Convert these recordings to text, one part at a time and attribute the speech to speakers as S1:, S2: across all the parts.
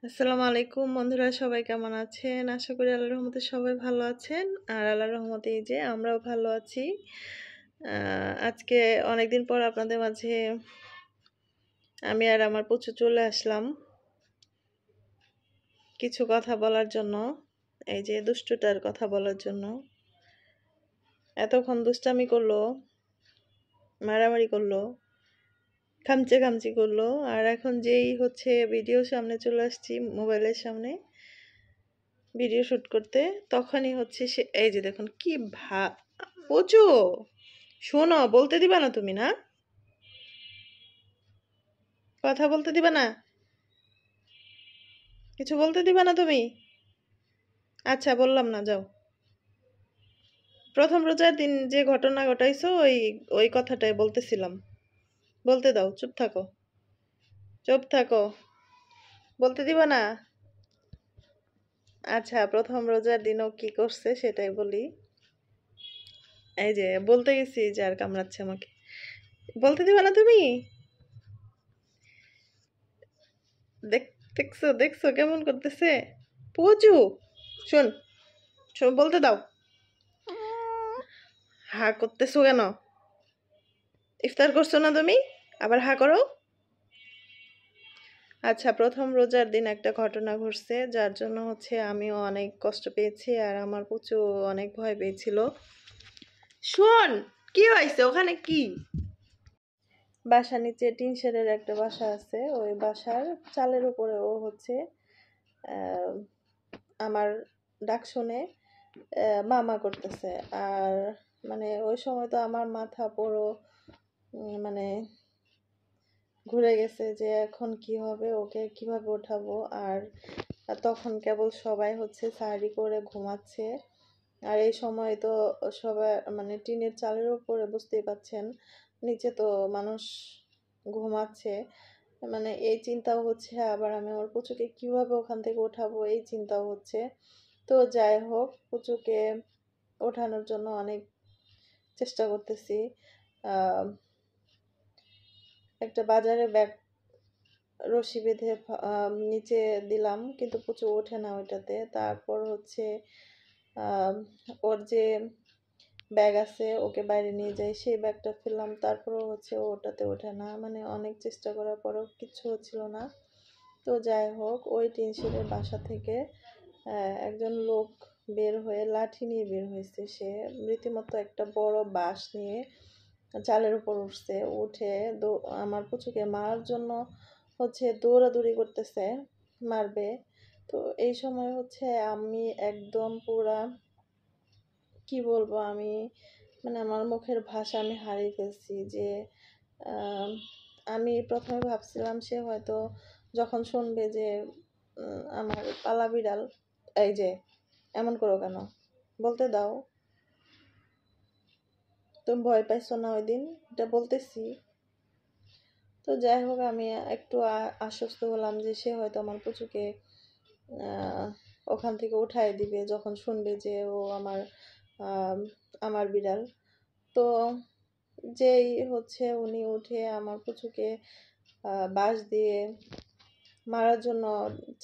S1: আসসালামু আলাইকুম বন্ধুরা, সবাই কেমন আছেন? আশা করি আল্লাহর রহমতে সবাই ভালো আছেন। আর আল্লাহর রহমতে এই যে আমরাও ভালো আছি। আজকে অনেকদিন পর আপনাদের মাঝে আমি আর আমার পুচু চলে আসলাম কিছু কথা বলার জন্য। এই যে দুষ্টুটার কথা বলার জন্য। এতক্ষণ দুষ্টামি করলো, মারামারি করলো, খামচি করলো, আর এখন যেই ভিডিও সামনে চলে আসছি, মোবাইলের সামনে ভিডিও শুট করতে, তখনই সে এই যে দেখুন কি প্রচু শোনো, বলতে দিবা না তুমি? না, কথা বলতে দিবা না, কিছু বলতে দিবা না তুমি? আচ্ছা, বললাম না, যাও। প্রথম রোজার দিন যে ঘটনা ঘটাইছো, ওই ওই কথাটাই বলতেছিলাম। বলতে দাও, চুপ থাকো, চুপ থাকো, বলতে দিবা না? আচ্ছা, প্রথম রোজার দিনও কি করছে সেটাই বলি। এই যে বলতে গেছি যে আর কামড়াচ্ছে আমাকে, বলতে দিবা না তুমি? দেখছো দেখছো কেমন করতেছে পুজু? শোন, শোন, বলতে দাও। হা করতেছো কেন? ইফতার করছো না তুমি, আবার হা করো? আচ্ছা, প্রথম রোজার দিন একটা ঘটনা ঘটছে, যার জন্য আমিও অনেক কষ্ট পেয়েছি আর আমার পুচু অনেক ভয় পেয়েছিল। শোন, কি হয়েছে ওখানে? কি বাসা নিচে টিন শেডের একটা বাসা আছে, ওই বাসার চালের উপরে ও আমার ডাক শুনে মামা করতেছে। আর মানে ওই সময় তো আমার মাথা পুরো মানে ঘুরে গেছে যে এখন কি হবে, ওকে কিভাবে ওঠাবো। আর তখন কেবল সবাই সাহারি করে ঘুমাচ্ছে। আর এই সময় তো সবাই মানে টিনের চালের উপরে, বুঝতেই পাচ্ছেন, নিচে তো মানুষ ঘুমাচ্ছে। মানে এই চিন্তাও আবার আমি আমার পুচুকে কিভাবে ওখান থেকে ওঠাবো, এই চিন্তাও হচ্ছে। তো যাই হোক, পুচুকে ওঠানোর জন্য অনেক চেষ্টা করতেছি। একটা বাজারে ব্যাগ রশি বেঁধে নিচে দিলাম, কিন্তু পুচু ওঠে না ওইটাতে। তারপর ওর যে ব্যাগ আছে, ওকে বাইরে নিয়ে যাই, সেই ব্যাগটা ফেললাম, তারপরও ও ওটাতে ওঠে না। মানে অনেক চেষ্টা করার পরেও কিচ্ছু হচ্ছিল না। তো যাই হোক, ওই টিন শেডের বাসা থেকে একজন লোক বের হয়ে লাঠি নিয়ে বের হয়েছে। সে রীতিমতো একটা বড় বাঁশ নিয়ে চালের উপর উঠছে, উঠে আমার পুচুকে মারার জন্য দৌড়াদৌড়ি করতেছে, মারবে। তো এই সময় আমি একদম পুরা, কি বলবো, আমি মানে আমার মুখের ভাষা আমি হারিয়ে ফেলছি। যে আমি প্রথমে ভাবছিলাম সে হয়তো যখন শুনবে যে আমার পালা বিড়াল, এই যে এমন করো কেন, বলতে দাও। তুমি ভয় পাইছো না ওই দিন, এটা বলতেছি। তো যাই হোক, আমি একটু আশ্বস্ত হলাম যে সে হয়তো আমার পুচুকে ওখান থেকে উঠাই দিবে যখন শুনবে যে ও আমার বিড়াল। তো যেই উনি উঠে আমার পুচুকে বাঁশ দিয়ে মারার জন্য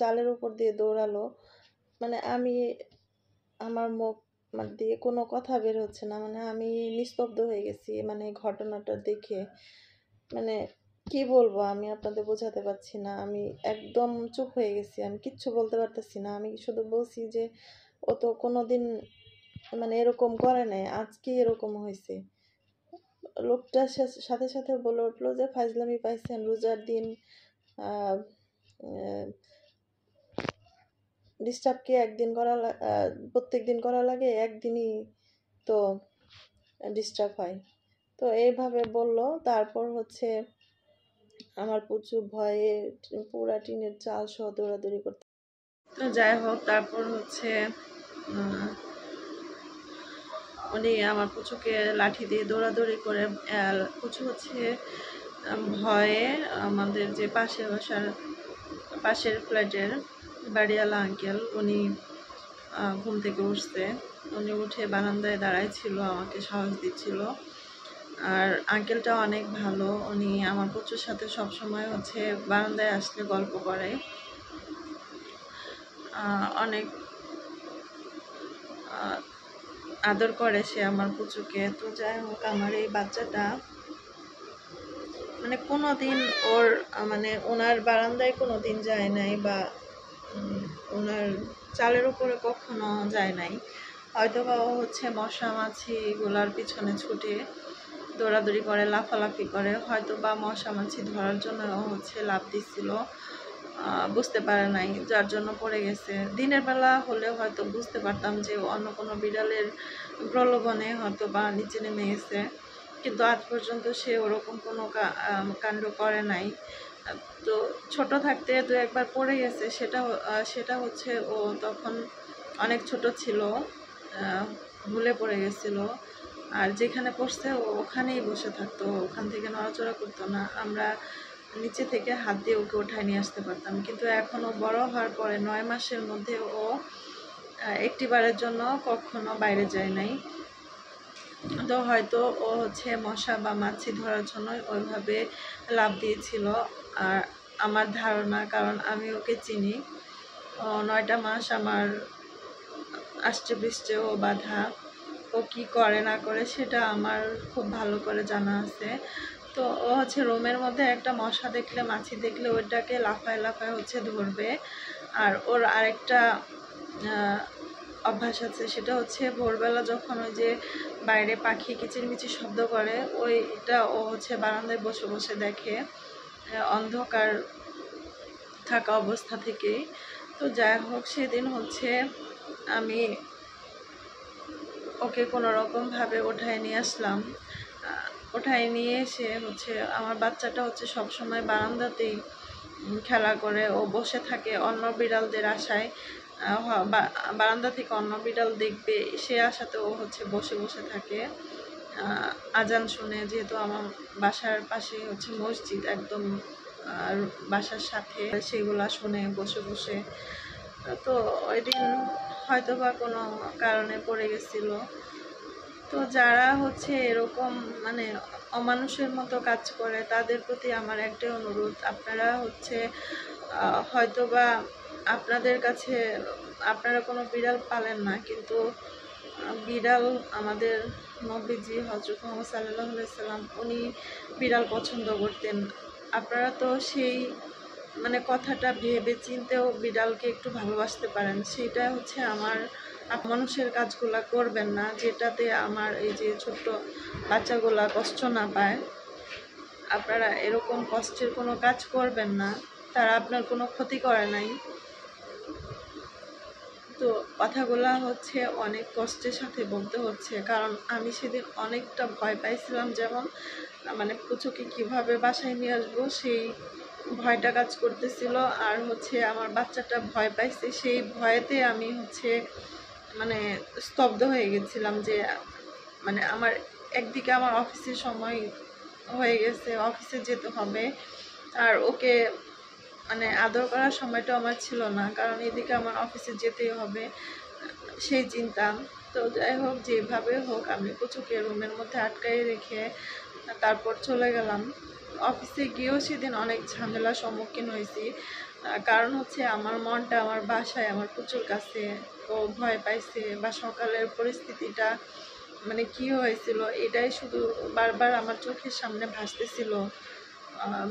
S1: চালের উপর দিয়ে দৌড়ালো। মানে আমি, আমার মুখ দিয়ে কোনো কথা বের হচ্ছে না, মানে আমি নিস্তব্ধ হয়ে গেছি মানে ঘটনাটা দেখে। মানে কি বলবো, আমি আপনাদের বোঝাতে পারছি না। আমি একদম চুপ হয়ে গেছি, আমি কিচ্ছু বলতে পারতেছি না। আমি শুধু বলছি যে ও তো কোনোদিন মানে এরকম করে নাই, আজকে এরকম হয়েছে। লোকটা সাথে সাথে বলে উঠলো যে ফাজলামি পাইছেন, রোজার দিন ডিস্টার্ব কি একদিন করা প্রত্যেক দিন করা লাগে? একদিনই তো ডিস্টার্ব হয়। তো এইভাবে বলল। তারপর আমার প্রচুর ভয়ে পুরা টিনের চাল সহ দৌড়াদৌড়ি করতে। তো যাই হোক, তারপর উনি আমার পুচুকে লাঠি দিয়ে দৌড়াদৌড়ি করে, পুচু ভয়ে আমাদের যে পাশের ফ্ল্যাটের বাড়িওয়ালা আঙ্কেল, উনি ঘুম থেকে উঠছে। উনি উঠে বারান্দায় দাঁড়াই ছিল, আমাকে সাহস দিচ্ছিল। আর আঙ্কেলটা অনেক ভালো, উনি আমার পুচুর সাথে সবসময় বারান্দায় আসলে গল্প করে। অনেক আহ, আদর করে সে আমার পুচুকে। তো যাই হোক, আমার এই বাচ্চাটা মানে কোনোদিন ওর মানে ওনার বারান্দায় কোনোদিন যায় নাই, বা ওনার চালের উপরে কখনো যায় নাই। হয়তো বা ও হচ্ছে মশা মাছি এগুলার পিছনে ছুটে দৌড়াদৌড়ি করে, লাফালাফি করে, হয়তো বা মশা মাছি ধরার জন্য ও হচ্ছে লাফ দিচ্ছিল, বুঝতে পারে নাই, যার জন্য পড়ে গেছে। দিনের বেলা হলে হয়তো বুঝতে পারতাম যে অন্য কোনো বিড়ালের প্রলোভনে হয়তো বা নিচে নেমে গেছে, কিন্তু আজ পর্যন্ত সে ওরকম কোনো কাণ্ড করে নাই। তো ছোট থাকতে দু একবার পড়ে গেছে, সেটা হচ্ছে ও তখন অনেক ছোট ছিল, ভুলে পড়ে গেছিল। আর যেখানে পড়ছে ও ওখানেই বসে থাকতো, ওখান থেকে নড়াচড়া করতো না। আমরা নিচে থেকে হাত দিয়ে ওকে উঠায় নিয়ে আসতে পারতাম। কিন্তু এখনও বড় হওয়ার পরে 9 মাসের মধ্যে ও একটিবারের জন্য কখনো বাইরে যায় নাই। তো হয়তো ও হচ্ছে মশা বা মাছি ধরার জন্য ওইভাবে লাফ দিয়েছিল। আর আমার ধারণা, কারণ আমি ওকে চিনি, 9টা মাস আমার আষ্টে পৃষ্ঠে ও বাঁধা, ও কি করে না করে সেটা আমার খুব ভালো করে জানা আছে। তো ও হচ্ছে রুমের মধ্যে একটা মশা দেখলে, মাছি দেখলে ওইটাকে লাফায় লাফায় হচ্ছে ধরবে। আর ওর আরেকটা অভ্যাস আছে, সেটা হচ্ছে ভোরবেলা যখন ওই যে বাইরে পাখি কিচিরমিচির শব্দ করে, ওইটা ও হচ্ছে বারান্দায় বসে বসে দেখে, অন্ধকার থাকা অবস্থা থেকেই। তো যাই হোক, সেদিন হচ্ছে আমি ওকে কোনো রকমভাবে ওঠায় নিয়ে আসলাম। ওঠায় নিয়ে এসে হচ্ছে আমার বাচ্চাটা হচ্ছে সবসময় বারান্দাতেই খেলা করে, ও বসে থাকে অন্য বিড়ালদের আশায়, বারান্দা থেকে অন্য বিড়াল দেখবে সে আশাতে ও হচ্ছে বসে বসে থাকে। আজান শুনে, যেহেতু আমার বাসার পাশে হচ্ছে মসজিদ একদম বাসার সাথে, সেগুলা শুনে বসে বসে। তো ওই দিন হয়তো বা কোনো কারণে পড়ে গেছিল। তো যারা হচ্ছে এরকম মানে অমানুষের মতো কাজ করে, তাদের প্রতি আমার একটাই অনুরোধ, আপনারা হচ্ছে হয়তো বা আপনাদের কাছে আপনারা কোনো বিড়াল পালেন না, কিন্তু বিড়াল আমাদের নবীজি হযরত মুহাম্মদ সাল্লাল্লাহু আলাইহি সাল্লাম উনি বিড়াল পছন্দ করতেন। আপনারা তো সেই মানে কথাটা ভেবে চিন্তেও বিড়ালকে একটু ভালোবাসতে পারেন। সেটা হচ্ছে আমার মানুষের কাজগুলা করবেন না, যেটাতে আমার এই যে ছোট্ট বাচ্চাগুলা কষ্ট না পায়। আপনারা এরকম কষ্টের কোনো কাজ করবেন না, তারা আপনার কোনো ক্ষতি করে নাই। তো কথাগুলা হচ্ছে অনেক কষ্টের সাথে বলতে হচ্ছে, কারণ আমি সেদিন অনেকটা ভয় পাইছিলাম, যেমন মানে পুচুকে কিভাবে বাসায় নিয়ে আসবো সেই ভয়টা কাজ করতেছিল। আর হচ্ছে আমার বাচ্চাটা ভয় পাইছে, সেই ভয়েতে আমি হচ্ছে মানে স্তব্ধ হয়ে গেছিলাম, যে মানে আমার একদিকে আমার অফিসের সময় হয়ে গেছে, অফিসে যেতে হবে, আর ওকে মানে আদর করার সময়টা আমার ছিল না, কারণ এদিকে আমার অফিসে যেতেই হবে, সেই চিন্তা। তো যাই হোক, যেভাবে হোক আমি পুচুকে রুমের মধ্যে আটকাই রেখে তারপর চলে গেলাম। অফিসে গিয়েও সেদিন অনেক ঝামেলার সম্মুখীন হয়েছি, কারণ হচ্ছে আমার মনটা আমার বাসায় আমার পুচুর কাছে। ও ভয় পাইছে, বা সকালের পরিস্থিতিটা মানে কি হয়েছিল এটাই শুধু বারবার আমার চোখের সামনে ভাসতেছিল।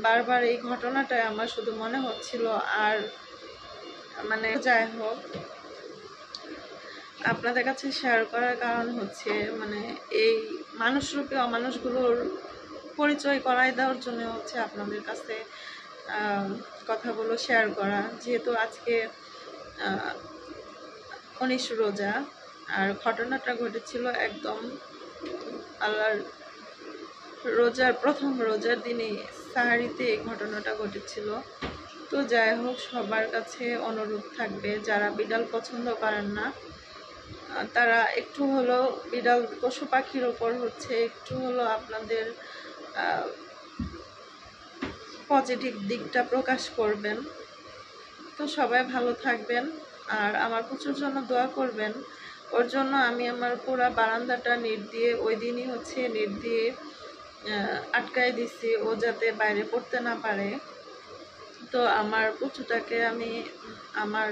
S1: বারবার এই ঘটনাটাই আমার শুধু মনে হচ্ছিল। আর মানে যাই হোক, আপনাদের কাছে শেয়ার করার কারণ হচ্ছে মানে এই মানুষরূপী অমানুষগুলোর পরিচয় করাই দেওয়ার জন্য হচ্ছে আপনাদের কাছে কথাগুলো শেয়ার করা। যেহেতু আজকে 19 রোজা, আর ঘটনাটা ঘটেছিল একদম আল্লাহর প্রথম রোজার দিনে সাহারিতে এই ঘটনাটা ঘটেছিল। তো যাই হোক, সবার কাছে অনুরোধ থাকবে, যারা বিড়াল পছন্দ করেন না তারা একটু হলেও বিড়াল পশু পাখির ওপর হচ্ছে একটু হলেও আপনাদের পজিটিভ দিকটা প্রকাশ করবেন। তো সবাই ভালো থাকবেন, আর আমার প্রচুর জন্য দোয়া করবেন। ওর জন্য আমি আমার পুরো বারান্দাটা নেট দিয়ে, ওই দিনই হচ্ছে নেট দিয়ে আটকায় দিছি, ও যাতে বাইরে পড়তে না পারে। তো আমার পুচুটাকে আমি আমার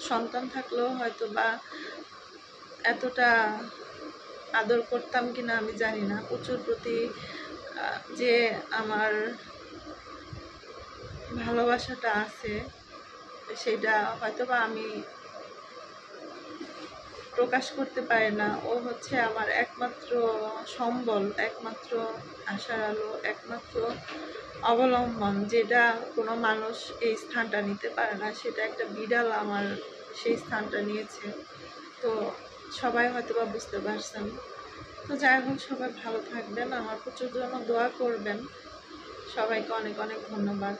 S1: সন্তান থাকলেও হয়তো বা এতটা আদর করতাম কিনা আমি জানি না। পুচুর প্রতি যে আমার ভালোবাসাটা আছে সেটা হয়তোবা আমি প্রকাশ করতে পারি না। ও হচ্ছে আমার একমাত্র সম্বল, একমাত্র আশার আলো, একমাত্র অবলম্বন, যেটা কোনো মানুষ এই স্থানটা নিতে পারে না। সেটা একটা বিড়াল আমার সেই স্থানটা নিয়েছে। তো সবাই হয়তোবা বুঝতে পারছেন। তো যাই হোক, সবাই ভালো থাকবেন, আমার প্রচুর জন্য দোয়া করবেন। সবাইকে অনেক অনেক ধন্যবাদ।